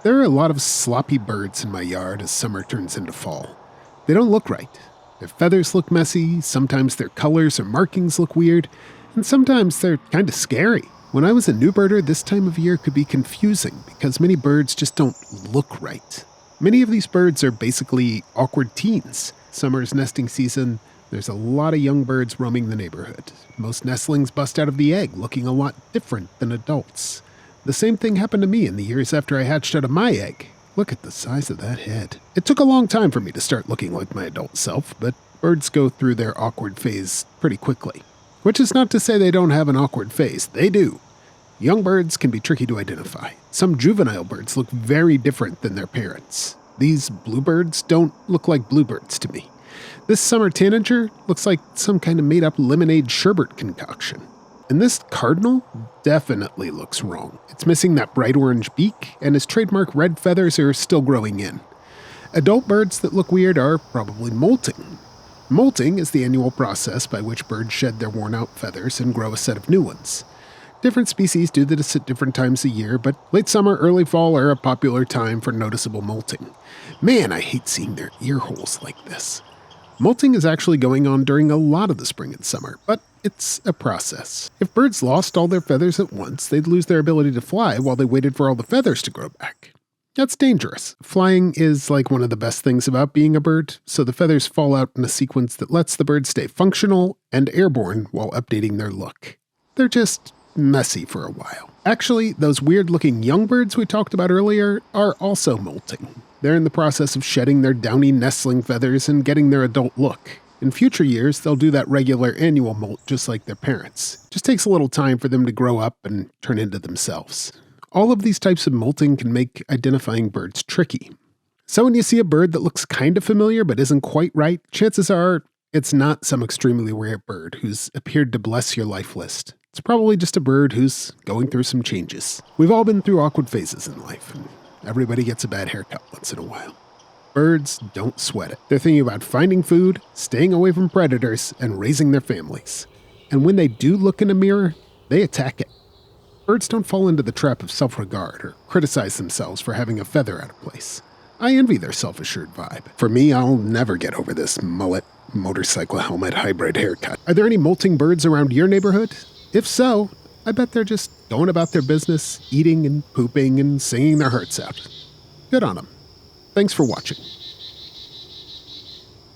There are a lot of sloppy birds in my yard as summer turns into fall. They don't look right. Their feathers look messy, sometimes their colors or markings look weird, and sometimes they're kind of scary. When I was a new birder, this time of year could be confusing because many birds just don't look right. Many of these birds are basically awkward teens. Summer's nesting season, there's a lot of young birds roaming the neighborhood. Most nestlings bust out of the egg looking a lot different than adults. The same thing happened to me in the years after I hatched out of my egg. Look at the size of that head. It took a long time for me to start looking like my adult self, but birds go through their awkward phase pretty quickly. Which is not to say they don't have an awkward phase. They do. Young birds can be tricky to identify. Some juvenile birds look very different than their parents. These bluebirds don't look like bluebirds to me. This summer tanager looks like some kind of made-up lemonade sherbet concoction. And this cardinal definitely looks wrong. It's missing that bright orange beak, and his trademark red feathers are still growing in. Adult birds that look weird are probably molting. Molting is the annual process by which birds shed their worn-out feathers and grow a set of new ones. Different species do this at different times of year, but late summer, early fall are a popular time for noticeable molting. Man, I hate seeing their ear holes like this. Molting is actually going on during a lot of the spring and summer, but it's a process. If birds lost all their feathers at once, they'd lose their ability to fly while they waited for all the feathers to grow back. That's dangerous. Flying is like one of the best things about being a bird, so the feathers fall out in a sequence that lets the bird stay functional and airborne while updating their look. They're just messy for a while. Actually, those weird-looking young birds we talked about earlier are also molting. They're in the process of shedding their downy nestling feathers and getting their adult look. In future years, they'll do that regular annual molt just like their parents. It just takes a little time for them to grow up and turn into themselves. All of these types of molting can make identifying birds tricky. So when you see a bird that looks kind of familiar but isn't quite right, chances are it's not some extremely rare bird who's appeared to bless your life list. It's probably just a bird who's going through some changes. We've all been through awkward phases in life, and everybody gets a bad haircut once in a while. Birds don't sweat it. They're thinking about finding food, staying away from predators, and raising their families. And when they do look in a mirror, they attack it. Birds don't fall into the trap of self-regard or criticize themselves for having a feather out of place. I envy their self-assured vibe. For me, I'll never get over this mullet, motorcycle helmet hybrid haircut. Are there any molting birds around your neighborhood? If so, I bet they're just going about their business, eating and pooping and singing their hearts out. Good on them. Thanks for watching.